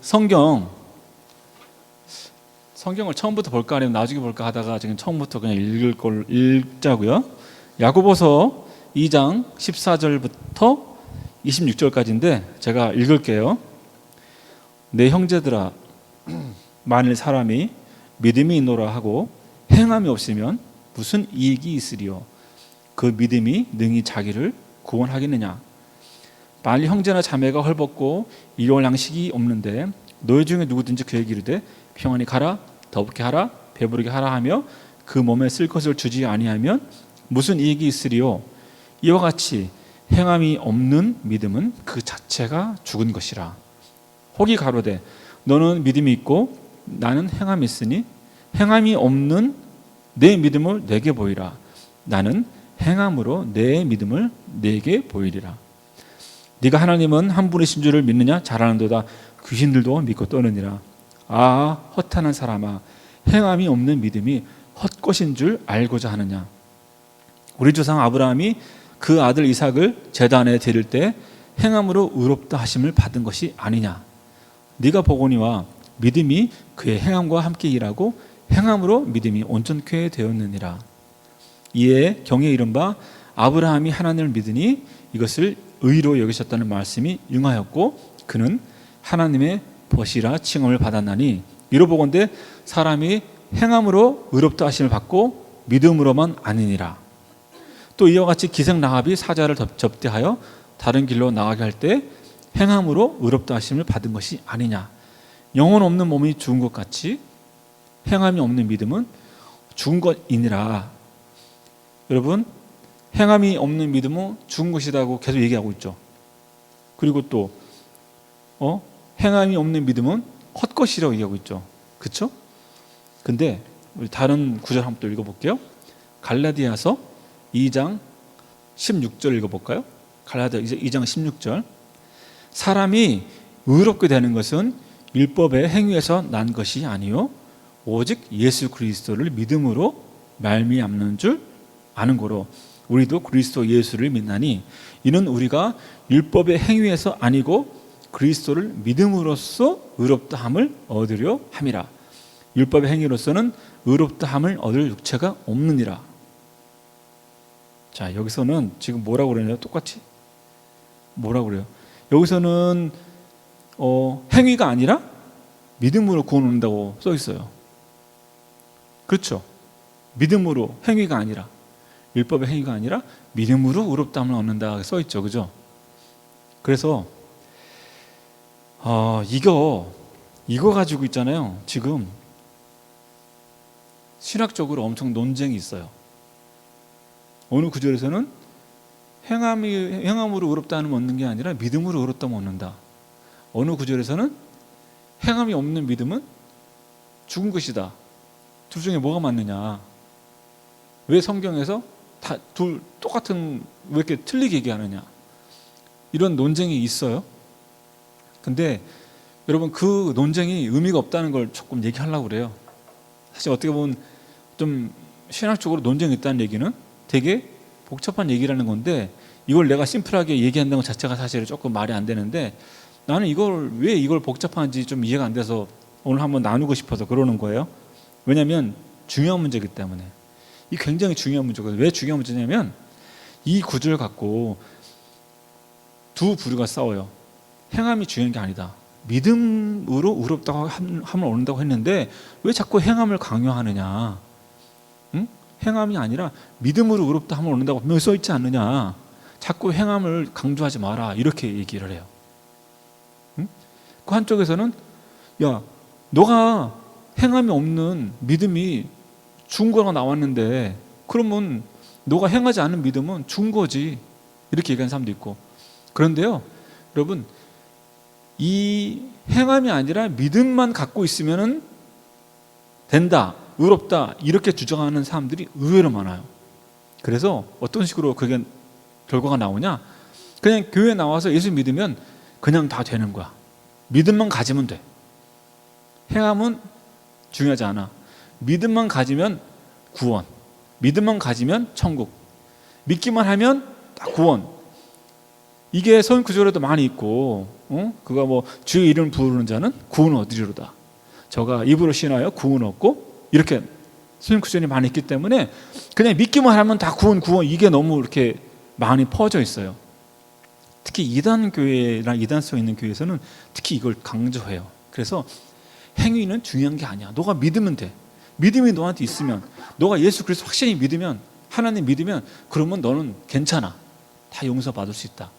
성경을 처음부터 볼까 아니면 나중에 볼까 하다가 지금 처음부터 그냥 읽자고요. 야고보서 2장 14절부터 26절까지인데 제가 읽을게요. 내 형제들아, 만일 사람이 믿음이 있노라 하고 행함이 없으면 무슨 이익이 있으리요? 그 믿음이 능히 자기를 구원하겠느냐? 만일 형제나 자매가 헐벗고 일용할 양식이 없는데 너희 중에 누구든지 그에게 이르되 평안히 가라, 더럽게 하라, 배부르게 하라 하며 그 몸에 쓸 것을 주지 아니하면 무슨 이익이 있으리요? 이와 같이 행함이 없는 믿음은 그 자체가 죽은 것이라. 혹이 가로되 너는 믿음이 있고 나는 행함이 있으니 행함이 없는 내 믿음을 내게 보이라. 나는 행함으로 내 믿음을 내게 보이리라. 네가 하나님은 한 분이신 줄을 믿느냐? 잘하는도다. 귀신들도 믿고 떠느니라. 아, 허탄한 사람아, 행함이 없는 믿음이 헛것인 줄 알고자 하느냐? 우리 조상 아브라함이 그 아들 이삭을 제단에 드릴 때 행함으로 의롭다 하심을 받은 것이 아니냐? 네가 보거니와 믿음이 그의 행함과 함께 일하고 행함으로 믿음이 온전케 되었느니라. 이에 경에 이른 바 아브라함이 하나님을 믿으니 이것을 의로 여기셨다는 말씀이 융하였고 그는 하나님의 벗이라 칭함을 받았나니 이로 보건대 사람이 행함으로 의롭다 하심을 받고 믿음으로만 아니니라. 또 이와 같이 기생 라합이 사자를 접대하여 다른 길로 나가게 할 때 행함으로 의롭다 하심을 받은 것이 아니냐? 영혼 없는 몸이 죽은 것 같이 행함이 없는 믿음은 죽은 것이니라. 여러분, 행함이 없는 믿음은 죽은 것이라고 계속 얘기하고 있죠. 그리고 또 행함이 없는 믿음은 헛것이라고 얘기하고 있죠. 그렇죠? 근데 우리 다른 구절 한번 또 읽어볼게요. 갈라디아서 2장 16절 읽어볼까요? 갈라디아 2장 16절. 사람이 의롭게 되는 것은 율법의 행위에서 난 것이 아니요 오직 예수 그리스도를 믿음으로 말미암는 줄 아는 거로 우리도 그리스도 예수를 믿나니 이는 우리가 율법의 행위에서 아니고 그리스도를 믿음으로써 의롭다함을 얻으려 함이라. 율법의 행위로서는 의롭다함을 얻을 육체가 없느니라. 자, 여기서는 지금 뭐라고 그러냐요? 똑같이 뭐라고 그래요? 여기서는 행위가 아니라 믿음으로 구원 얻는다고 써 있어요. 그렇죠? 믿음으로, 행위가 아니라, 율법의 행위가 아니라 믿음으로 의롭다함을 얻는다 써 있죠. 그죠? 그래서 이거 가지고 있잖아요. 지금 신학적으로 엄청 논쟁이 있어요. 어느 구절에서는 행함으로 의롭다함을 얻는 게 아니라 믿음으로 의롭다함을 얻는다. 어느 구절에서는 행함이 없는 믿음은 죽은 것이다. 둘 중에 뭐가 맞느냐? 왜 성경에서 다 둘 똑같은 왜 이렇게 틀리게 얘기하느냐? 이런 논쟁이 있어요. 근데 여러분 그 논쟁이 의미가 없다는 걸 조금 얘기하려고 그래요. 사실 어떻게 보면 좀 신학적으로 논쟁이 있다는 얘기는 되게 복잡한 얘기라는 건데 이걸 내가 심플하게 얘기한다는 것 자체가 사실 조금 말이 안 되는데 나는 왜 이걸 복잡한지 좀 이해가 안 돼서 오늘 한번 나누고 싶어서 그러는 거예요. 왜냐하면 중요한 문제이기 때문에. 이 굉장히 중요한 문제거든요. 왜 중요한 문제냐면 이 구절 갖고 두 부류가 싸워요. 행함이 중요한 게 아니다. 믿음으로 의롭다고 함을 얻는다고 했는데 왜 자꾸 행함을 강요하느냐? 응? 행함이 아니라 믿음으로 의롭다 함을 얻는다고 분명히 써 있지 않느냐? 자꾸 행함을 강조하지 마라 이렇게 얘기를 해요. 응? 그 한쪽에서는 야, 너가 행함이 없는 믿음이 죽은 거가 나왔는데 그러면 너가 행하지 않은 믿음은 죽은 거지 이렇게 얘기하는 사람도 있고. 그런데요, 여러분 이 행함이 아니라 믿음만 갖고 있으면 된다, 의롭다 이렇게 주장하는 사람들이 의외로 많아요. 그래서 어떤 식으로 그게 결과가 나오냐? 그냥 교회 나와서 예수 믿으면 그냥 다 되는 거야. 믿음만 가지면 돼. 행함은 중요하지 않아. 믿음만 가지면 구원, 믿음만 가지면 천국, 믿기만 하면 다 구원. 이게 선 구절에도 많이 있고, 그가 뭐 주의 이름을 부르는 자는 구원을 얻으리로다. 저가 입으로 신하여 구원 얻고, 이렇게 선 구절이 많이 있기 때문에 그냥 믿기만 하면 다 구원 이게 너무 이렇게 많이 퍼져 있어요. 특히 이단 교회랑 이단성 있는 교회에서는 특히 이걸 강조해요. 그래서 행위는 중요한 게 아니야. 너가 믿으면 돼. 믿음이 너한테 있으면, 너가 예수 그리스도 확실히 믿으면, 하나님 믿으면, 그러면 너는 괜찮아. 다 용서받을 수 있다.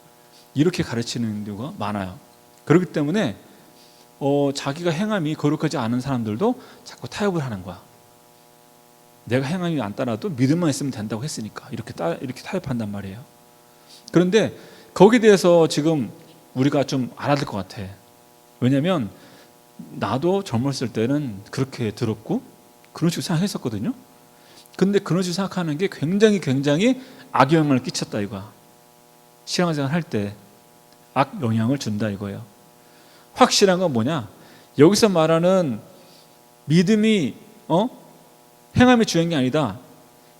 이렇게 가르치는 경우가 많아요. 그렇기 때문에 자기가 행함이 거룩하지 않은 사람들도 자꾸 타협을 하는 거야. 내가 행함이 안 따라도 믿음만 있으면 된다고 했으니까 이렇게 타협한단 말이에요. 그런데 거기에 대해서 지금 우리가 좀 알아야 될 것 같아. 왜냐하면 나도 젊었을 때는 그렇게 들었고 그런 식으로 생각했었거든요. 근데 그런 식으로 생각하는 게 굉장히 악영향을 끼쳤다 이거야. 신앙생활 할 때 악영향을 준다 이거예요. 확실한 건 뭐냐? 여기서 말하는 믿음이 행함이 중요한 게 아니다,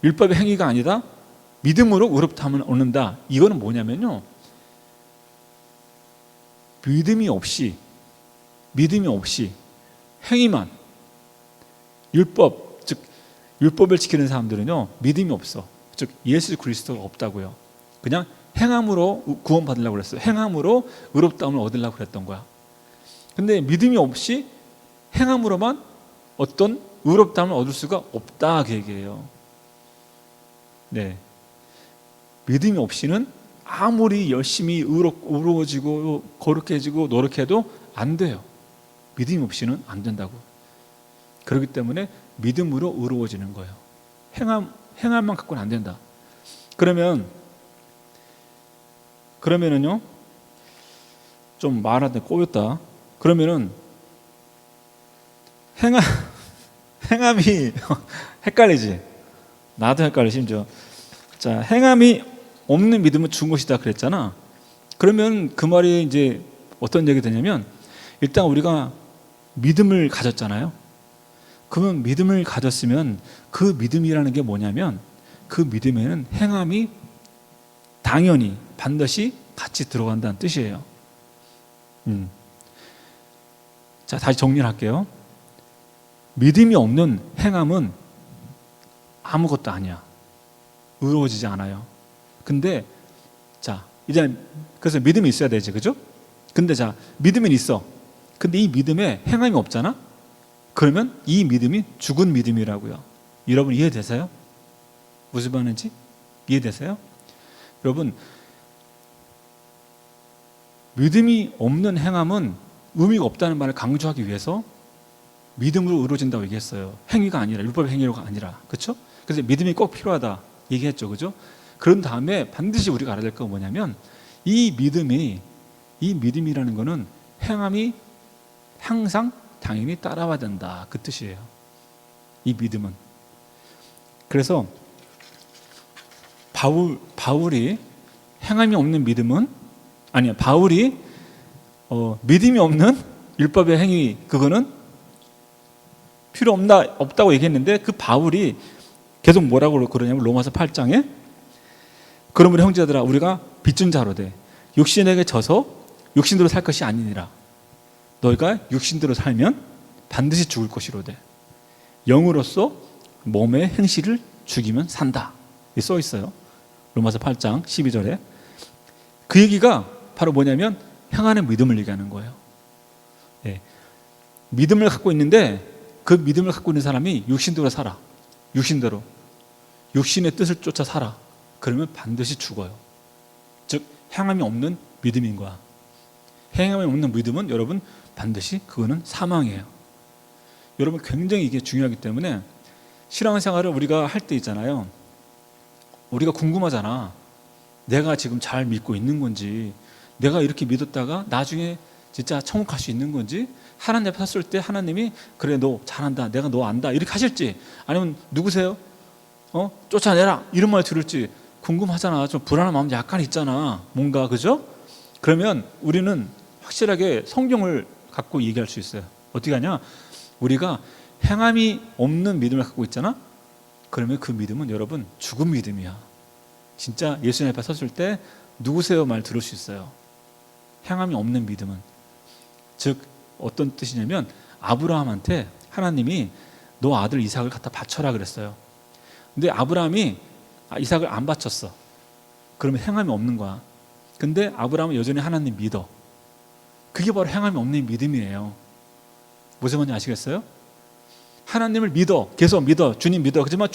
율법의 행위가 아니다, 믿음으로 의롭다함을 얻는다. 이거는 뭐냐면요, 믿음이 없이 행위만, 율법, 즉 율법을 지키는 사람들은요 믿음이 없어. 즉 예수 그리스도가 없다고요. 그냥 행함으로 구원받으려고 그랬어요. 행함으로 의롭다함을 얻으려고 그랬던 거야. 근데 믿음이 없이 행함으로만 어떤 의롭다함을 얻을 수가 없다 그 얘기예요. 네, 믿음이 없이는 아무리 열심히 의로워지고 거룩해지고 노력해도 안 돼요. 믿음이 없이는 안 된다고. 그렇기 때문에 믿음으로 의로워지는 거예요. 행함만 갖고는 안 된다. 그러면은요, 좀 말하는데 꼬였다. 그러면은 행함이 헷갈리지? 나도 헷갈려 심지어. 자, 행함이 없는 믿음은 죽은 것이다 그랬잖아. 그러면 그 말이 이제 어떤 얘기 되냐면, 일단 우리가 믿음을 가졌잖아요. 그러면 믿음을 가졌으면 그 믿음이라는 게 뭐냐면, 그 믿음에는 행함이 당연히 반드시 같이 들어간다는 뜻이에요. 자, 다시 정리를 할게요. 믿음이 없는 행함은 아무것도 아니야. 의로워지지 않아요. 근데 자, 이제 그래서 믿음이 있어야 되지, 그죠? 근데 자, 믿음은 있어. 근데 이 믿음에 행함이 없잖아? 그러면 이 믿음이 죽은 믿음이라고요. 여러분 이해되세요? 무슨 말인지 이해되세요? 여러분, 믿음이 없는 행함은 의미가 없다는 말을 강조하기 위해서 믿음으로 이루어진다고 얘기했어요. 행위가 아니라, 율법의 행위가 아니라. 그렇죠? 그래서 믿음이 꼭 필요하다 얘기했죠. 그죠? 그런 다음에 반드시 우리가 알아야 될 건 뭐냐면, 이 믿음이라는 거는 행함이 항상 당연히 따라와야 된다 그 뜻이에요. 이 믿음은. 그래서 바울이 행함이 없는 믿음은 바울이 믿음이 없는 율법의 행위, 그거는 필요 없다고 얘기했는데, 그 바울이 계속 뭐라고 그러냐면 로마서 8장에 그러므로 형제들아 우리가 빚진 자로 돼 육신에게 져서 육신대로 살 것이 아니니라. 너희가 육신대로 살면 반드시 죽을 것이로되 영으로서 몸의 행실을 죽이면 산다. 이게 써 있어요. 로마서 8장 12절에. 그 얘기가 바로 뭐냐면 행하는 믿음을 얘기하는 거예요. 예. 믿음을 갖고 있는데 그 믿음을 갖고 있는 사람이 육신대로 살아. 육신의 뜻을 쫓아 살아. 그러면 반드시 죽어요. 즉 행함이 없는 믿음인 거야. 행함이 없는 믿음은 여러분 반드시 그거는 사망이에요. 여러분 굉장히 이게 중요하기 때문에 신앙생활을 우리가 할 때 있잖아요. 우리가 궁금하잖아. 내가 지금 잘 믿고 있는 건지, 내가 이렇게 믿었다가 나중에 진짜 천국 갈 수 있는 건지, 하나님 앞에 섰을 때 하나님이 그래 너 잘한다, 내가 너 안다 이렇게 하실지, 아니면 누구세요? 쫓아내라 이런 말 들을지 궁금하잖아. 좀 불안한 마음 약간 있잖아. 뭔가, 그죠? 그러면 우리는 확실하게 성경을 갖고 얘기할 수 있어요. 어떻게 하냐? 우리가 행함이 없는 믿음을 갖고 있잖아. 그러면 그 믿음은 여러분 죽은 믿음이야. 진짜 예수님 앞에 섰을 때 누구세요 말 들을 수 있어요. 행함이 없는 믿음은. 즉 어떤 뜻이냐면 아브라함한테 하나님이 너 아들 이삭을 갖다 바쳐라 그랬어요. 근데 아브라함이 이삭을 안 바쳤어. 그러면 행함이 없는 거야. 근데 아브라함은 여전히 하나님 믿어. 그게 바로 행함이 없는 믿음이에요. 무슨 말인지 아시겠어요? 하나님을 믿어. 계속 믿어. 주님 믿어. 그렇지만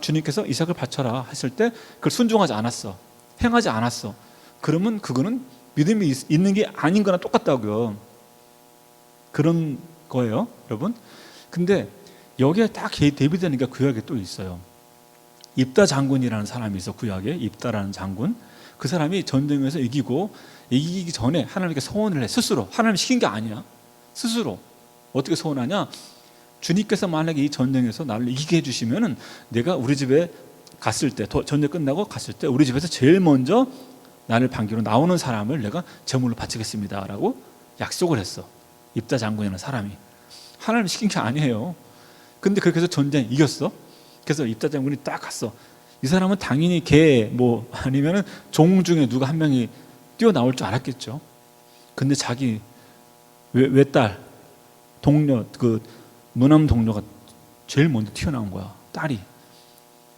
주님께서 이삭을 바쳐라 했을 때 그걸 순종하지 않았어. 행하지 않았어. 그러면 그거는 믿음이 있는 게 아닌 거나 똑같다고요. 그런 거예요, 여러분. 근데 여기에 딱 대비되는 게 구약에 또 있어요. 입다 장군이라는 사람이 있어. 구약에 입다라는 장군. 그 사람이 전쟁에서 이기기 전에 하나님께 소원을 해. 스스로. 하나님 시킨 게 아니야. 스스로. 어떻게 소원하냐? 주님께서 만약에 이 전쟁에서 나를 이기게 해주시면은 내가 우리 집에 갔을 때, 전쟁 끝나고 갔을 때 우리 집에서 제일 먼저 나를 반기로 나오는 사람을 내가 제물로 바치겠습니다 라고 약속을 했어. 입다 장군이라는 사람이. 하나님 시킨 게 아니에요. 근데 그렇게 해서 전쟁 이겼어. 그래서 입다 장군이 딱 갔어. 이 사람은 당연히 아니면은 종 중에 누가 한 명이 뛰어나올 줄 알았겠죠. 근데 자기 외딸 동료, 그 무남 동료가 제일 먼저 튀어나온 거야. 딸이.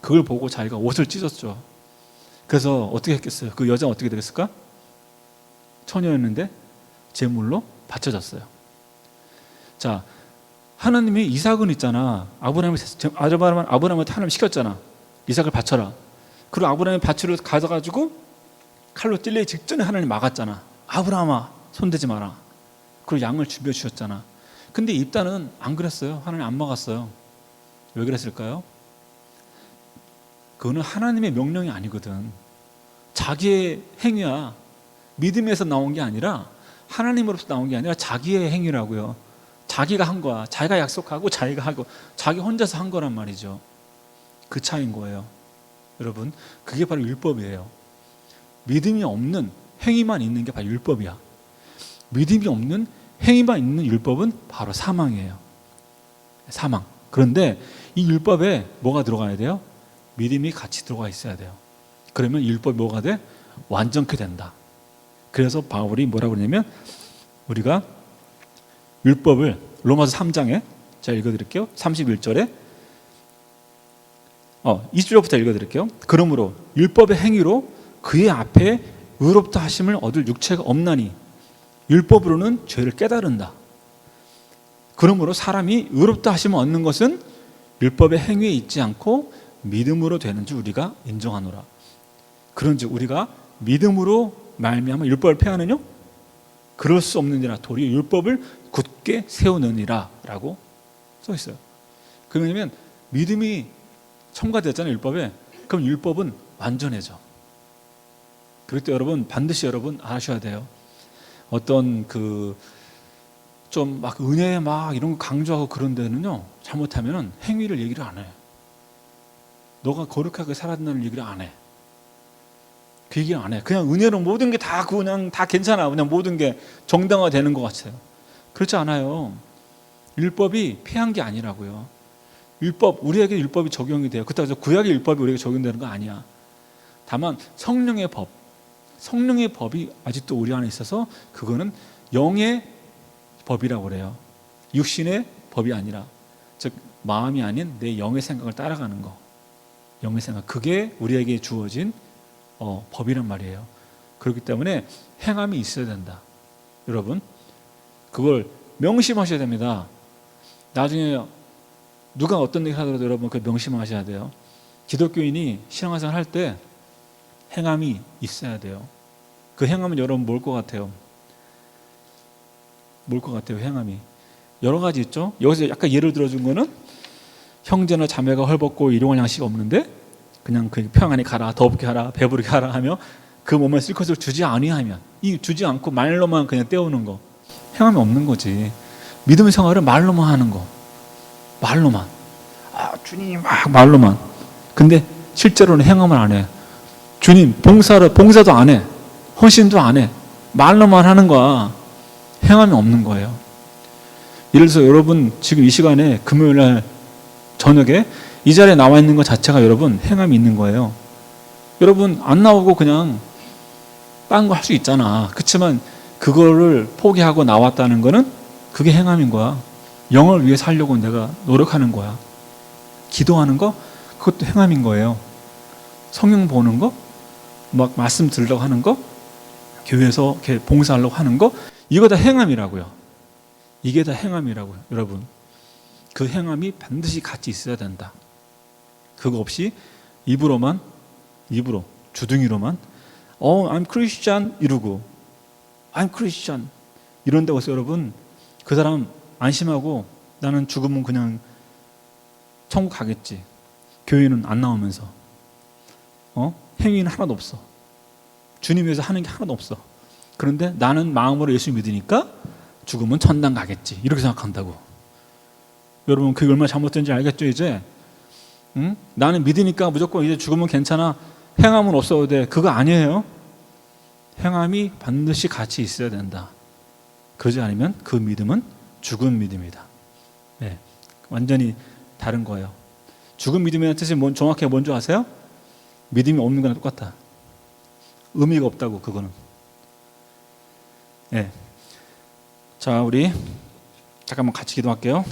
그걸 보고 자기가 옷을 찢었죠. 그래서 어떻게 했겠어요? 그 여자는 어떻게 되겠을까? 처녀였는데 제물로 바쳐졌어요. 자, 하나님이 이삭은 있잖아. 아브라함한테 하나님 시켰잖아. 이삭을 바쳐라. 그리고 아브라함이 바치러 가져가지고 칼로 찔리기 직전에 하나님 막았잖아. 아브라함아, 손대지 마라. 그리고 양을 준비해 주셨잖아. 근데 입다는 안 그랬어요. 하나님 안 막았어요. 왜 그랬을까요? 그거는 하나님의 명령이 아니거든. 자기의 행위야. 믿음에서 나온 게 아니라 하나님으로부터 나온 게 아니라 자기의 행위라고요. 자기가 한 거야. 자기가 약속하고 자기가 하고 자기 혼자서 한 거란 말이죠. 그 차이인 거예요. 여러분, 그게 바로 율법이에요. 믿음이 없는 행위만 있는 게 바로 율법이야. 믿음이 없는 행위만 있는 율법은 바로 사망이에요. 사망. 그런데 이 율법에 뭐가 들어가야 돼요? 믿음이 같이 들어가 있어야 돼요. 그러면 율법이 뭐가 돼? 완전케 된다. 그래서 바울이 뭐라고 그러냐면 우리가 율법을 로마서 3장에 제가 읽어드릴게요. 31절에 20절부터 읽어드릴게요. 그러므로 율법의 행위로 그의 앞에 의롭다 하심을 얻을 육체가 없나니 율법으로는 죄를 깨달은다. 그러므로 사람이 의롭다 하심을 얻는 것은 율법의 행위에 있지 않고 믿음으로 되는 줄 우리가 인정하노라. 그런즉 우리가 믿음으로 말미암아 율법을 폐하느뇨? 그럴 수 없느니라. 도리어 율법을 굳게 세우느니라 라고 써 있어요. 그러면 믿음이 첨가되었잖아요, 율법에. 그럼 율법은 완전해져. 그럴 때 여러분 반드시 여러분 아셔야 돼요. 어떤 좀 막 은혜 막 이런 거 강조하고 그런 데는요, 잘못하면은 행위를 얘기를 안 해. 너가 거룩하게 살아야 된다는 얘기를 안 해. 그 얘기를 안 해. 그냥 은혜로 모든 게 다 그냥 다 괜찮아. 그냥 모든 게 정당화되는 것 같아요. 그렇지 않아요. 율법이 폐한 게 아니라고요. 우리에게 율법이 적용이 돼요. 그렇다고 해서 구약의 율법이 우리에게 적용되는 거 아니야. 다만 성령의 법이 아직도 우리 안에 있어서 그거는 영의 법이라고 그래요. 육신의 법이 아니라, 즉 마음이 아닌 내 영의 생각을 따라가는 거. 영의 생각, 그게 우리에게 주어진 법이란 말이에요. 그렇기 때문에 행함이 있어야 된다. 여러분, 그걸 명심하셔야 됩니다. 나중에 누가 어떤 얘기를 하더라도 여러분 그 명심하셔야 돼요. 기독교인이 신앙생활 할 때 행함이 있어야 돼요. 그 행함은 여러분 뭘 것 같아요? 뭘 것 같아요? 행함이 여러 가지 있죠. 여기서 약간 예를 들어준 거는 형제나 자매가 헐벗고 일용할 양식 없는데 그냥 그 평안히 가라, 더럽게 하라, 배부르게 하라 하며 그 몸에 쓸 것을 주지 아니하면, 이 주지 않고 말로만 그냥 때우는 거, 행함이 없는 거지. 믿음 생활은 말로만 하는 거, 말로만. 주님 막 말로만. 근데 실제로는 행함을 안 해. 주님 봉사도 안 해. 헌신도 안 해. 말로만 하는 거야. 행함이 없는 거예요. 예를 들어서 여러분 지금 이 시간에 금요일 날 저녁에 이 자리에 나와 있는 것 자체가 여러분 행함이 있는 거예요. 여러분 안 나오고 그냥 딴 거 할 수 있잖아. 그렇지만 그거를 포기하고 나왔다는 거는 그게 행함인 거야. 영을 위해 살려고 내가 노력하는 거야. 기도하는 거 그것도 행함인 거예요. 성경 보는 거, 막 말씀 들으려고 하는 거, 교회에서 이렇게 봉사하려고 하는 거, 이거 다 행함이라고요. 이게 다 행함이라고요, 여러분. 그 행함이 반드시 같이 있어야 된다. 그거 없이 입으로 주둥이로만 I'm Christian 이러고 I'm Christian 이런다고 해서 여러분 그 사람 안심하고 나는 죽으면 그냥 천국 가겠지. 교회는 안 나오면서 행위는 하나도 없어. 주님 위해서 하는 게 하나도 없어. 그런데 나는 마음으로 예수 믿으니까 죽으면 천당 가겠지. 이렇게 생각한다고. 여러분 그게 얼마나 잘못된지 알겠죠 이제? 응? 나는 믿으니까 무조건 이제 죽으면 괜찮아. 행함은 없어도 돼. 그거 아니에요. 행함이 반드시 같이 있어야 된다. 그러지 않으면 그 믿음은 죽은 믿음이다. 네, 완전히 다른 거예요. 죽은 믿음이라는 뜻이 정확히 뭔지 아세요? 믿음이 없는 거랑 똑같다. 의미가 없다고 그거는. 네. 자, 우리 잠깐만 같이 기도할게요.